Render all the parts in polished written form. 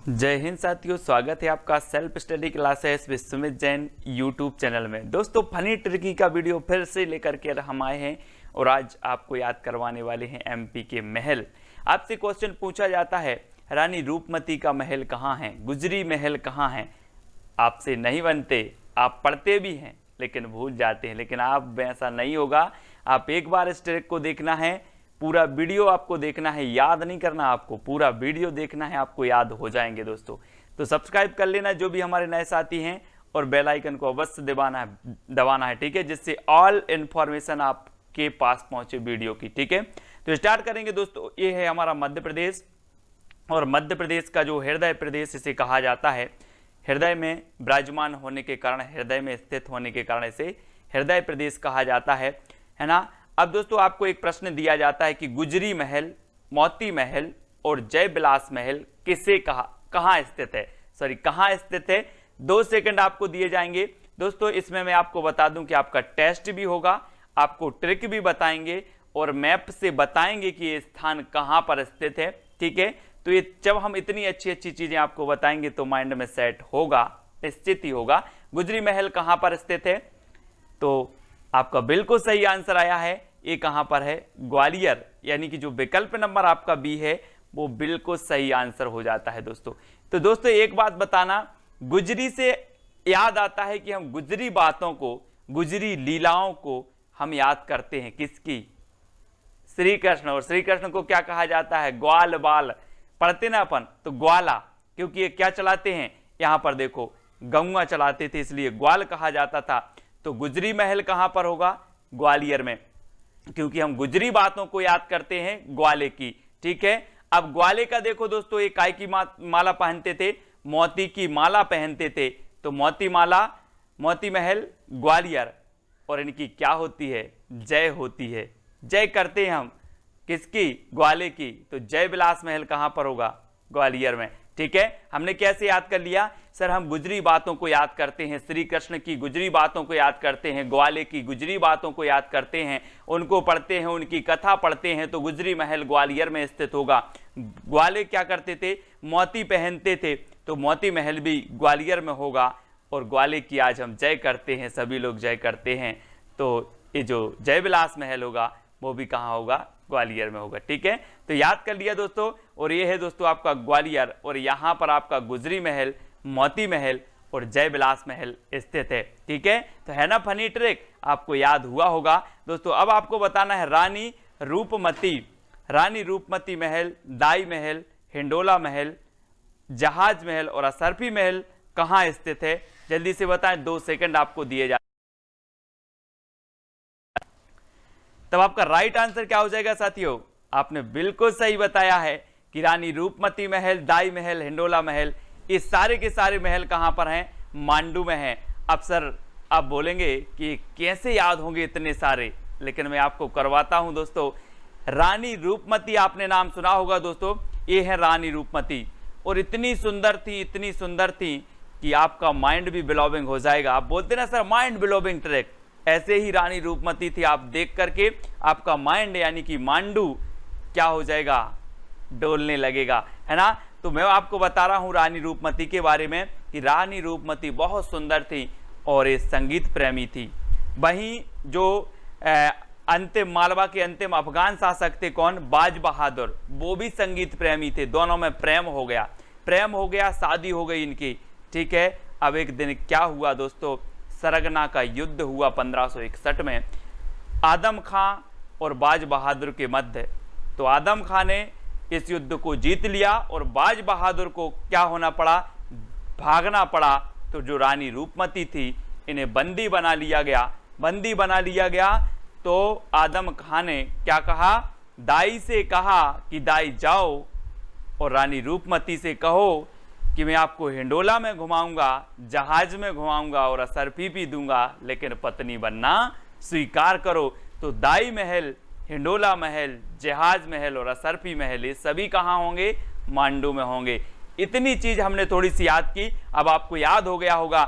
जय हिंद साथियों, स्वागत है आपका self study classes with Sumit Jain YouTube channel में। दोस्तों, फनी ट्रिकी का वीडियो फिर से लेकर के हम आए हैं और आज आपको याद करवाने वाले हैं एमपी के महल। आपसे क्वेश्चन पूछा जाता है, रानी रूपमती का महल कहाँ है, गुजरी महल कहाँ है। आपसे नहीं बनते, आप पढ़ते भी हैं लेकिन भूल जाते हैं, लेकिन आप ऐसा नहीं होगा। आप एक बार इस ट्रिक को देखना है, पूरा वीडियो आपको देखना है, याद नहीं करना, आपको पूरा वीडियो देखना है, आपको याद हो जाएंगे दोस्तों। तो सब्सक्राइब कर लेना जो भी हमारे नए साथी हैं और बेल आइकन को अवश्य दबाना है, ठीक है, जिससे ऑल इन्फॉर्मेशन आपके पास पहुंचे वीडियो की, ठीक है। तो स्टार्ट करेंगे दोस्तों। ये है हमारा मध्य प्रदेश और मध्य प्रदेश का जो हृदय प्रदेश इसे कहा जाता है। हृदय में विराजमान होने के कारण, हृदय में स्थित होने के कारण इसे हृदय प्रदेश कहा जाता है ना। अब दोस्तों, आपको एक प्रश्न दिया जाता है कि गुजरी महल, मोती महल और जय विलास महल किसे कहाँ स्थित है, कहाँ स्थित है। 2 सेकंड आपको दिए जाएंगे दोस्तों। इसमें मैं आपको बता दूं कि आपका टेस्ट भी होगा, आपको ट्रिक भी बताएंगे और मैप से बताएंगे कि ये स्थान कहाँ पर स्थित है, ठीक है। तो ये जब हम इतनी अच्छी अच्छी चीजें आपको बताएंगे तो माइंड में सेट होगा, निश्चित ही होगा। गुजरी महल कहाँ पर स्थित है, तो आपका बिल्कुल सही आंसर आया है। ये कहां पर है, ग्वालियर, यानी कि जो विकल्प नंबर आपका बी है वो बिल्कुल सही आंसर हो जाता है दोस्तों। तो दोस्तों, एक बात बताना, गुजरी से याद आता है कि हम गुजरी बातों को, गुजरी लीलाओं को हम याद करते हैं किसकी, श्री कृष्ण। और श्री कृष्ण को क्या कहा जाता है, ग्वाल बाल, पढ़ते ना अपन तो ग्वाला, क्योंकि ये क्या चलाते हैं, यहां पर देखो गंगा चलाते थे, इसलिए ग्वाल कहा जाता था। तो गुजरी महल कहां पर होगा, ग्वालियर में, क्योंकि हम गुजरी बातों को याद करते हैं ग्वाले की, ठीक है। अब ग्वाले का देखो दोस्तों, एक काय की माला पहनते थे, मोती की माला पहनते थे, तो मोती माला, मोती महल ग्वालियर, और इनकी क्या होती है, जय होती है। जय करते हैं हम किसकी, ग्वाले की। तो जय विलास महल कहां पर होगा, ग्वालियर में, ठीक है। हमने कैसे याद कर लिया, सर हम गुजरी बातों को याद करते हैं, श्री कृष्ण की गुजरी बातों को याद करते हैं, ग्वाले की गुजरी बातों को याद करते हैं, उनको पढ़ते हैं, उनकी कथा पढ़ते हैं, तो गुजरी महल ग्वालियर में स्थित होगा। ग्वाले क्या करते थे, मोती पहनते थे, तो मोती महल भी ग्वालियर में होगा। और ग्वाले की आज हम जय करते हैं, सभी लोग जय करते हैं, तो ये जो जय विलास महल होगा वो भी कहाँ होगा, ग्वालियर में होगा, ठीक है। तो याद कर लिया दोस्तों। और ये है दोस्तों आपका ग्वालियर, और यहाँ पर आपका गुजरी महल, मोती महल और जय विलास महल स्थित है, ठीक है। तो है ना फनी ट्रिक, आपको याद हुआ होगा दोस्तों। अब आपको बताना है रानी रूपमती, रानी रूपमती महल, दाई महल, हिंडोला महल, जहाज महल और असरफी महल कहाँ स्थित है, जल्दी से बताएं, 2 सेकंड आपको दिए जाते। तब आपका राइट आंसर क्या हो जाएगा साथियों, आपने बिल्कुल सही बताया है कि रानी रूपमती महल, दाई महल, हिंडोला महल, ये सारे के सारे महल कहां पर हैं, मांडू में हैं। अब सर आप बोलेंगे कि कैसे याद होंगे इतने सारे, लेकिन मैं आपको करवाता हूं दोस्तों। रानी रूपमती आपने नाम सुना होगा दोस्तों, ये है रानी रूपमती, और इतनी सुंदर थी, इतनी सुंदर थी कि आपका माइंड भी ब्लोविंग हो जाएगा। आप बोलते ना सर माइंड ब्लोविंग ट्रिक, ऐसे ही रानी रूपमती थी। आप देख करके आपका माइंड यानी कि मांडू क्या हो जाएगा, डोलने लगेगा, है ना। तो मैं आपको बता रहा हूं रानी रूपमती के बारे में कि रानी रूपमती बहुत सुंदर थी और ये संगीत प्रेमी थी। वहीं जो अंतिम मालवा के अंतिम अफगान शासक थे कौन, बाज बहादुर, वो भी संगीत प्रेमी थे। दोनों में प्रेम हो गया, शादी हो गई इनकी, ठीक है। अब एक दिन क्या हुआ दोस्तों, सरगना का युद्ध हुआ 1561 में आदम खां और बाज बहादुर के मध्य। तो आदम खां ने इस युद्ध को जीत लिया और बाज बहादुर को क्या होना पड़ा, भागना पड़ा। तो जो रानी रूपमती थी इन्हें बंदी बना लिया गया। तो आदम खां ने क्या कहा, दाई से कहा कि दाई जाओ और रानी रूपमती से कहो कि मैं आपको हिंडोला में घुमाऊंगा, जहाज में घुमाऊंगा और असरफी भी दूंगा, लेकिन पत्नी बनना स्वीकार करो। तो दाई महल, हिंडोला महल, जहाज महल और असरफी महल ये सभी कहाँ होंगे, मांडू में होंगे। इतनी चीज हमने थोड़ी सी याद की। अब आपको याद हो गया होगा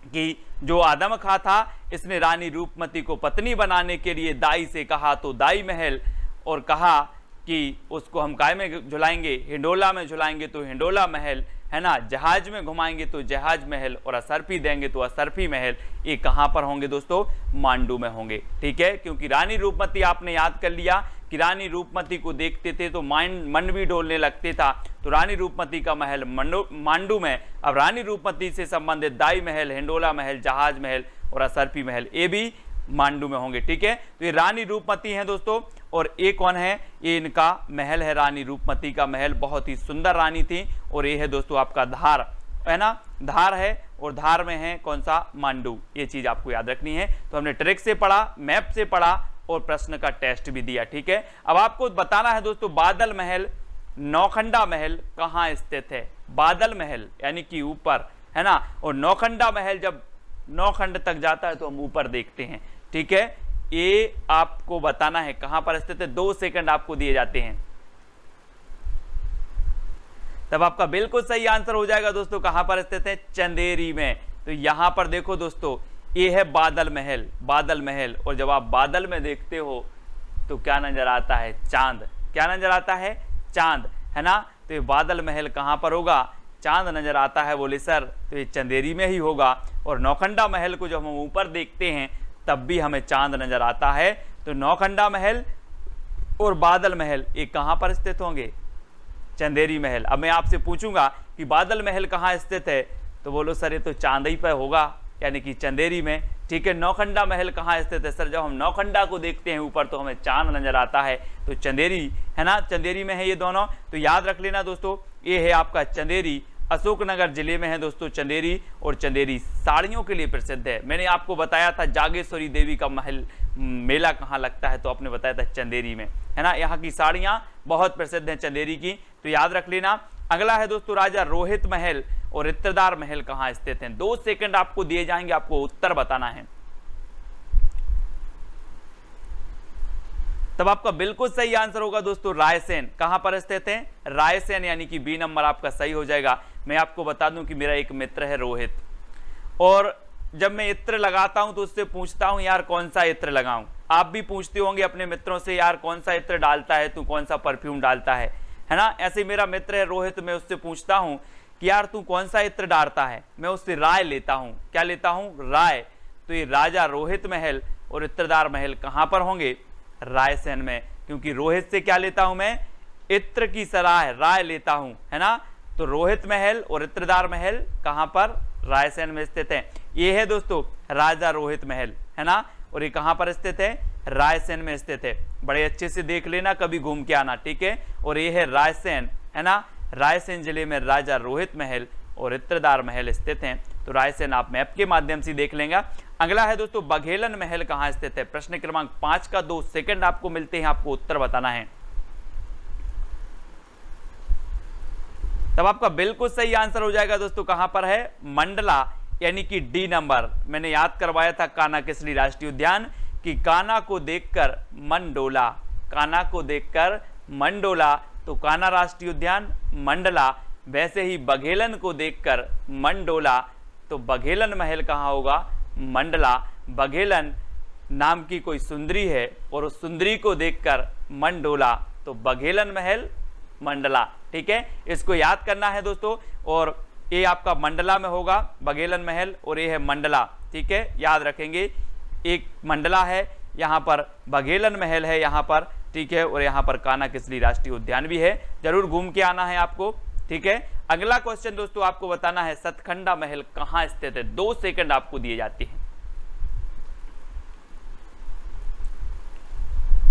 कि जो आदम खां था इसने रानी रूपमती को पत्नी बनाने के लिए दाई से कहा, तो दाई महल, और कहा कि उसको हम काय में झुलाएंगे, हिंडोला में झुलाएंगे तो हिंडोला महल, है ना, जहाज में घुमाएंगे तो जहाज महल, और असरफी देंगे तो असरफी महल। ये कहाँ पर होंगे दोस्तों? मांडू में होंगे। ठीक है, क्योंकि रानी रूपमती आपने याद कर लिया कि रानी रूपमती को देखते थे तो मन भी डोलने लगते था, तो रानी रूपमती का महल मांडू में। अब रानी रूपमती से संबंधित दाई महल, हिंडोला महल, जहाज महल और असरफी महल, ये भी मांडू में होंगे। ठीक है, तो ये रानी रूपमती हैं दोस्तों। और ये कौन है? ये इनका महल है, रानी रूपमती का महल। बहुत ही सुंदर रानी थी। और ये है दोस्तों आपका धार, है ना, धार है, और धार में है कौन सा? मांडू। ये चीज आपको याद रखनी है। तो हमने ट्रिक से पढ़ा, मैप से पढ़ा और प्रश्न का टेस्ट भी दिया। ठीक है, अब आपको बताना है दोस्तों बादल महल, नौखंडा महल कहाँ स्थित है? बादल महल यानी कि ऊपर, है ना, और नौखंडा महल जब नौखंड तक जाता है तो हम ऊपर देखते हैं। ठीक है, ये आपको बताना है कहां पर स्थित है। 2 सेकंड आपको दिए जाते हैं, तब आपका बिल्कुल सही आंसर हो जाएगा दोस्तों। कहां पर स्थित है? चंदेरी में। तो यहां पर देखो दोस्तों, ये है बादल महल, बादल महल। और जब आप बादल में देखते हो तो क्या नजर आता है? चांद। क्या नजर आता है? चांद, है ना। तो ये बादल महल कहां पर होगा? चांद नजर आता है। बोले सर तो ये चंदेरी में ही होगा। और नौखंडा महल को जब हम ऊपर देखते हैं तब भी हमें चांद नजर आता है। तो नौखंडा महल और बादल महल ये कहां पर स्थित होंगे? चंदेरी महल। अब मैं आपसे पूछूंगा कि बादल महल कहां स्थित है, तो बोलो सर ये तो चांदी पर होगा, यानी कि चंदेरी में। ठीक है, नौखंडा महल कहाँ स्थित है? सर जब हम नौखंडा को देखते हैं ऊपर तो हमें चांद नजर आता है, तो चंदेरी, है ना, चंदेरी में है ये दोनों। तो याद रख लेना दोस्तों, ये है आपका चंदेरी, अशोकनगर जिले में है दोस्तों चंदेरी। और चंदेरी साड़ियों के लिए प्रसिद्ध है। मैंने आपको बताया था जागेश्वरी देवी का महल मेला कहाँ लगता है, तो आपने बताया था चंदेरी में, है ना। यहाँ की साड़ियाँ बहुत प्रसिद्ध हैं चंदेरी की, तो याद रख लेना। अगला है दोस्तों राजा रोहित महल और इत्रदार महल कहाँ स्थित हैं? 2 सेकंड आपको दिए जाएंगे, आपको उत्तर बताना है। तब आपका बिल्कुल सही आंसर होगा दोस्तों रायसेन। कहां पर स्थित है? रायसेन, यानी कि बी नंबर आपका सही हो जाएगा। मैं आपको बता दूं कि मेरा एक मित्र है रोहित, और जब मैं इत्र लगाता हूं तो उससे पूछता हूं यार कौन सा इत्र लगाऊं। आप भी पूछते होंगे अपने मित्रों से यार कौन सा इत्र डालता है तू, कौन सा परफ्यूम डालता है ना। ऐसे मेरा मित्र है रोहित, मैं उससे पूछता हूं कि यार तू कौन सा इत्र डालता है, मैं उससे राय लेता हूं। क्या लेता हूं? राय। तो ये राजा रोहित महल और इत्रदार महल कहां पर होंगे? रायसेन में। क्योंकि रोहित से क्या लेता हूं मैं? इत्र की सलाह, राय लेता हूं, है ना। तो रोहित महल और इत्रदार महल कहां पर? रायसेन में स्थित है। ये है दोस्तों राजा रोहित महल, है ना, और ये कहां पर स्थित है? रायसेन में स्थित है। बड़े अच्छे से देख लेना, कभी घूम के आना, ठीक है। और ये है रायसेन, है ना, रायसेन जिले में राजा रोहित महल और इत्रदार महल स्थित हैं। तो रायसेन आप मैप के माध्यम से देख लेंगे। अगला है दोस्तों बघेलन महल कहां स्थित है? प्रश्न क्रमांक 5 का 2 सेकंड आपको मिलते हैं, आपको उत्तर बताना है। तब आपका बिल्कुल सही आंसर हो जाएगा दोस्तों, कहां पर है? मंडला, यानी कि डी नंबर। मैंने याद करवाया था कान्हा किसली राष्ट्रीय उद्यान कि कान्हा को देखकर मन डोला, कान्हा को देखकर मन डोला, तो कान्हा राष्ट्रीय उद्यान मंडला। वैसे ही बघेलन को देखकर मन डोला, तो बघेलन महल कहां होगा? मंडला। बघेलन नाम की कोई सुंदरी है और उस सुंदरी को देखकर मन डोला, तो बघेलन महल मंडला। ठीक है, इसको याद करना है दोस्तों। और ये आपका मंडला में होगा बघेलन महल, और ये है मंडला। ठीक है, याद रखेंगे, एक मंडला है, यहाँ पर बघेलन महल है यहाँ पर, ठीक है, और यहाँ पर कान्हा किसली राष्ट्रीय उद्यान भी है। जरूर घूम के आना है आपको, ठीक है। अगला क्वेश्चन दोस्तों आपको बताना है सतखंडा महल कहां स्थित है? 2 सेकंड आपको दिए जाते हैं।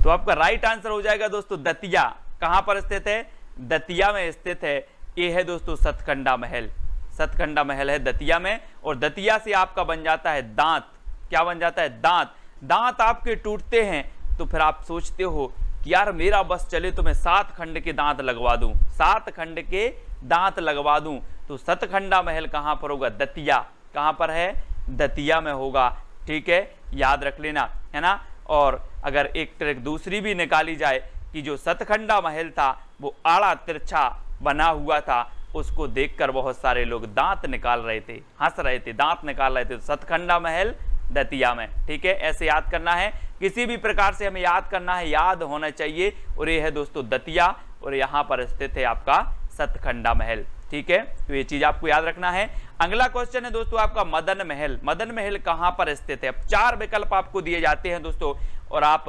तो आपका राइट आंसर हो जाएगा दोस्तों दतिया। कहां पर स्थित है? दतिया में स्थित है। ये है दोस्तों सतखंडा महल, सतखंडा महल है दतिया में। और दतिया से आपका बन जाता है दांत। क्या बन जाता है? दांत। दांत आपके टूटते हैं तो फिर आप सोचते हो कि यार मेरा बस चले तो मैं 7 खंड के दांत लगवा दूं, 7 खंड के दांत लगवा दूं। तो सतखंडा महल कहां पर होगा? दतिया। कहां पर है? दतिया में होगा। ठीक है, याद रख लेना, है ना। और अगर एक ट्रिक दूसरी भी निकाली जाए कि जो सतखंडा महल था वो आड़ा तिरछा बना हुआ था, उसको देखकर बहुत सारे लोग दांत निकाल रहे थे, हंस रहे थे, दांत निकाल रहे थे। तो सतखंडा महल दतिया में। ठीक है, ऐसे याद करना है। किसी भी प्रकार से हमें याद करना है, याद होना चाहिए। और ये है दोस्तों दतिया, और यहाँ पर स्थित है आपका सतखंडा महल। ठीक है, तो ये चीज आपको याद रखना है। अगला क्वेश्चन है दोस्तों आपका मदन महल। मदन महल कहां पर स्थित है? अब 4 विकल्प आपको दिए जाते हैं दोस्तों, और आप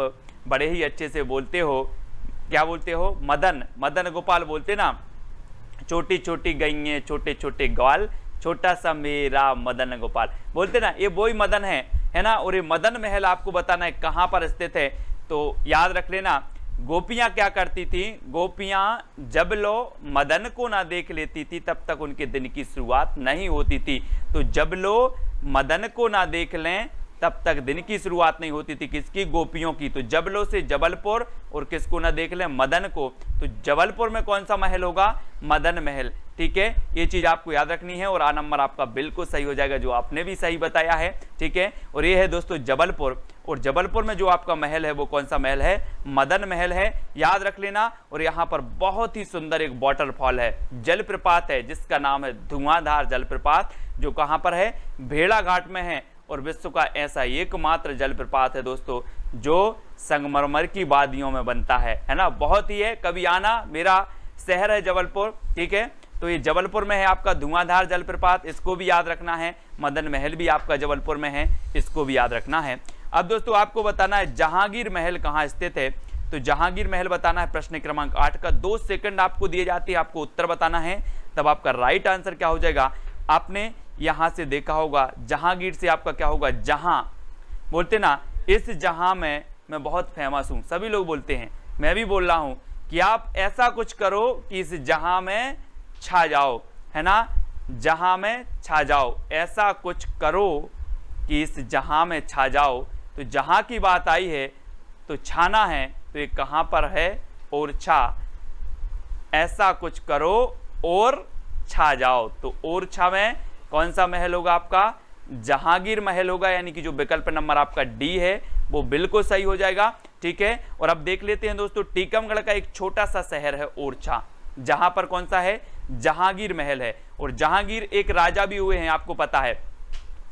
बड़े ही अच्छे से बोलते हो। क्या बोलते हो? मदन, मदन गोपाल बोलते ना, छोटी छोटी गईये छोटे छोटे ग्वाल, छोटा सा मेरा मदन गोपाल बोलते ना, ये वही मदन है ना। और ये मदन महल आपको बताना है कहां पर स्थित है। तो याद रख लेना, गोपियां क्या करती थी? गोपियां जब लो मदन को ना देख लेती थी तब तक उनके दिन की शुरुआत नहीं होती थी। तो जब लो मदन को ना देख लें तब तक दिन की शुरुआत नहीं होती थी। किसकी? गोपियों की। तो जबलो से जबलपुर, और किसको ना देख लें? मदन को। तो जबलपुर में कौन सा महल होगा? मदन महल। ठीक है, ये चीज आपको याद रखनी है, और आ नंबर आपका बिल्कुल सही हो जाएगा, जो आपने भी सही बताया है। ठीक है, और ये है दोस्तों जबलपुर, और जबलपुर में जो आपका महल है वो कौन सा महल है? मदन महल है, याद रख लेना। और यहाँ पर बहुत ही सुंदर एक वाटरफॉल है, जलप्रपात है, जिसका नाम है धुआंधार जलप्रपात, जो कहाँ पर है? भेड़ाघाट में है। और विश्व का ऐसा एकमात्र जलप्रपात है दोस्तों जो संगमरमर की वादियों में बनता है ना। बहुत ही है, कभी आना, मेरा शहर है जबलपुर। ठीक है, तो ये जबलपुर में है आपका धुआंधार जलप्रपात, इसको भी याद रखना है। मदन महल भी आपका जबलपुर में है, इसको भी याद रखना है। अब दोस्तों आपको बताना है जहांगीर महल कहाँ स्थित है। तो जहांगीर महल बताना है प्रश्न क्रमांक 8 का। 2 सेकंड आपको दिए जाते हैं, आपको उत्तर बताना है, तब आपका राइट आंसर क्या हो जाएगा? आपने यहां से देखा होगा, जहांगीर से आपका क्या होगा? जहां बोलते ना, इस जहां में मैं बहुत फेमस हूं, सभी लोग बोलते हैं, मैं भी बोल रहा हूं कि आप ऐसा कुछ करो कि इस जहां में छा जाओ, है ना। जहां में छा जाओ, ऐसा कुछ करो कि इस जहां में छा जाओ। तो जहां की बात आई है तो छाना है, तो ये कहां पर है? ओरछा। ऐसा कुछ करो और छा जाओ, तो ओरछा में कौन सा महल होगा आपका? जहांगीर महल होगा, यानी कि जो विकल्प नंबर आपका डी है वो बिल्कुल सही हो जाएगा। ठीक है, और अब देख लेते हैं दोस्तों, टीकमगढ़ का एक छोटा सा शहर है ओरछा, जहां पर कौन सा है? जहांगीर महल है। और जहांगीर एक राजा भी हुए हैं, आपको पता है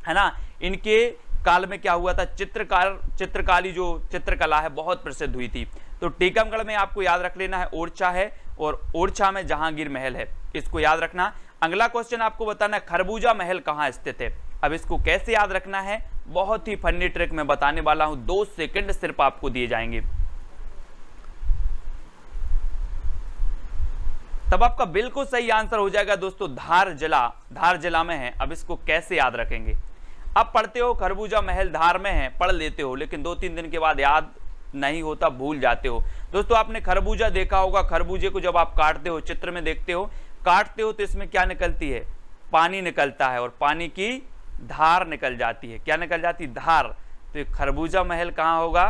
ना। इनके काल में क्या हुआ था? चित्रकारी जो चित्रकला है बहुत प्रसिद्ध हुई थी। तो टीकमगढ़ में आपको याद रख लेना है ओरछा है, और ओरछा में जहांगीर महल है, इसको याद रखना। अगला क्वेश्चन आपको बताना है खरबूजा महल कहां स्थित है। अब इसको कैसे याद रखना है? बहुत ही फनी ट्रिक मैं बताने वाला हूं, 2 सेकंड सिर्फ आपको दिए जाएंगे, तब आपका बिल्कुल सही आंसर हो जाएगा दोस्तों। धार जिला, धार जिला में है। अब इसको कैसे याद रखेंगे? अब पढ़ते हो खरबूजा महल धार में है, पढ़ लेते हो, लेकिन 2-3 दिन के बाद याद नहीं होता, भूल जाते हो। दोस्तों आपने खरबूजा देखा होगा, खरबूजे को जब आप काटते हो, चित्र में देखते हो, काटते हो तो इसमें क्या निकलती है? पानी निकलता है, और पानी की धार निकल जाती है। क्या निकल जाती? धार। तो ये खरबूजा महल कहाँ होगा?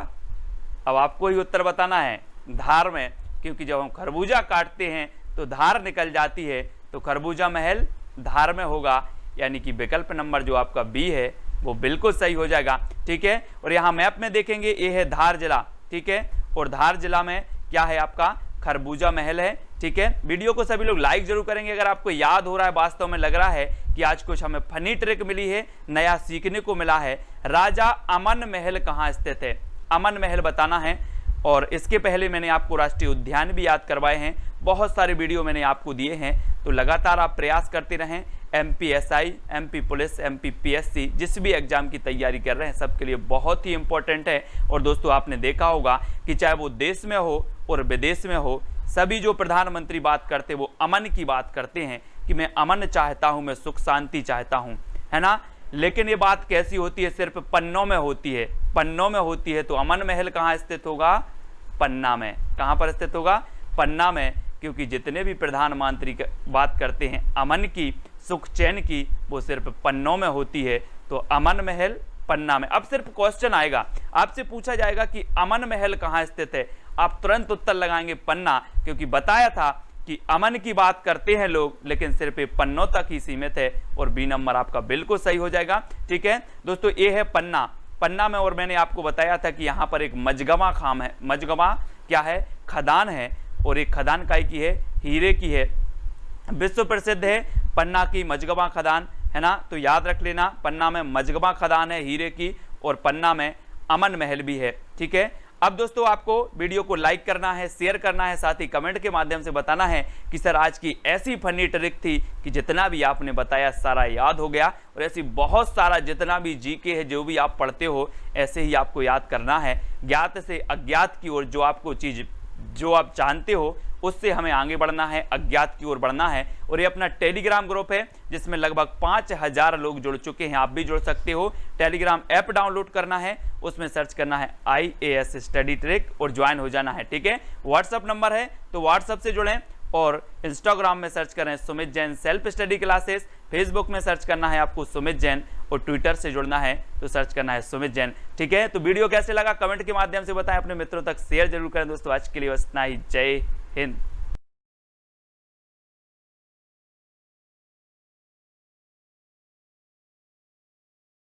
अब आपको ही उत्तर बताना है, धार में, क्योंकि जब हम खरबूजा काटते हैं तो धार निकल जाती है, तो खरबूजा महल धार में होगा, यानी कि विकल्प नंबर जो आपका बी है वो बिल्कुल सही हो जाएगा। ठीक है, और यहाँ मैप में देखेंगे, ये है धार जिला। ठीक है, और धार जिला में क्या है आपका? खरबूजा महल है। ठीक है, वीडियो को सभी लोग लाइक जरूर करेंगे अगर आपको याद हो रहा है, वास्तव में लग रहा है कि आज कुछ हमें फनी ट्रिक मिली है, नया सीखने को मिला है। राजा अमन महल कहाँ स्थित है? अमन महल बताना है। और इसके पहले मैंने आपको राष्ट्रीय उद्यान भी याद करवाए हैं, बहुत सारे वीडियो मैंने आपको दिए हैं, तो लगातार आप प्रयास करते रहें। MPSI, MP police, MP PSC, जिस भी एग्जाम की तैयारी कर रहे हैं सबके लिए बहुत ही इंपॉर्टेंट है। और दोस्तों आपने देखा होगा कि चाहे वो देश में हो और विदेश में हो, सभी जो प्रधानमंत्री बात करते हैं वो अमन की बात करते हैं कि मैं अमन चाहता हूं, मैं सुख शांति चाहता हूं, है ना। लेकिन ये बात कैसी होती है? सिर्फ पन्नों में होती है, पन्नों में होती है। तो अमन महल कहाँ स्थित होगा? पन्ना में। कहाँ पर स्थित होगा? पन्ना में, क्योंकि जितने भी प्रधानमंत्री बात करते हैं अमन की, सुख चैन की, वो सिर्फ पन्नों में होती है। तो अमन महल पन्ना में। अब सिर्फ क्वेश्चन आएगा, आपसे पूछा जाएगा कि अमन महल कहाँ स्थित है, आप तुरंत उत्तर लगाएंगे पन्ना, क्योंकि बताया था कि अमन की बात करते हैं लोग, लेकिन सिर्फ पन्नों तक ही सीमित है। और बी नंबर आपका बिल्कुल सही हो जाएगा। ठीक है दोस्तों, ये है पन्ना, पन्ना में। और मैंने आपको बताया था कि यहाँ पर एक मजगवा खाम है। मजगवा क्या है? खदान है, और एक खदान काय की है? हीरे की है। विश्व प्रसिद्ध है पन्ना की मजगवा खदान, है ना। तो याद रख लेना, पन्ना में मजगवा खदान है हीरे की, और पन्ना में अमन महल भी है। ठीक है, अब दोस्तों आपको वीडियो को लाइक करना है, शेयर करना है, साथ ही कमेंट के माध्यम से बताना है कि सर आज की ऐसी फनी ट्रिक थी कि जितना भी आपने बताया सारा याद हो गया, और ऐसी बहुत सारा जितना भी जीके है जो भी आप पढ़ते हो ऐसे ही आपको याद करना है। ज्ञात से अज्ञात की ओर जो आपको चीज़ जो आप जानते हो उससे हमें आगे बढ़ना है, अज्ञात की ओर बढ़ना है। और ये अपना टेलीग्राम ग्रुप है जिसमें लगभग 5000 लोग जुड़ चुके हैं, आप भी जुड़ सकते हो। टेलीग्राम ऐप डाउनलोड करना है, उसमें सर्च करना है IAS स्टडी ट्रिक और ज्वाइन हो जाना है। ठीक है, व्हाट्सअप नंबर है तो व्हाट्सअप से जुड़ें, और इंस्टाग्राम में सर्च करें Sumit Jain self study classes, Facebook में सर्च करना है आपको सुमित जैन, और ट्विटर से जुड़ना है तो सर्च करना है सुमित जैन। ठीक है, तो वीडियो कैसे लगा कमेंट के माध्यम से बताएं, अपने मित्रों तक शेयर जरूर करें। दोस्तों आज के लिए बस इतना ही, जय हिंद।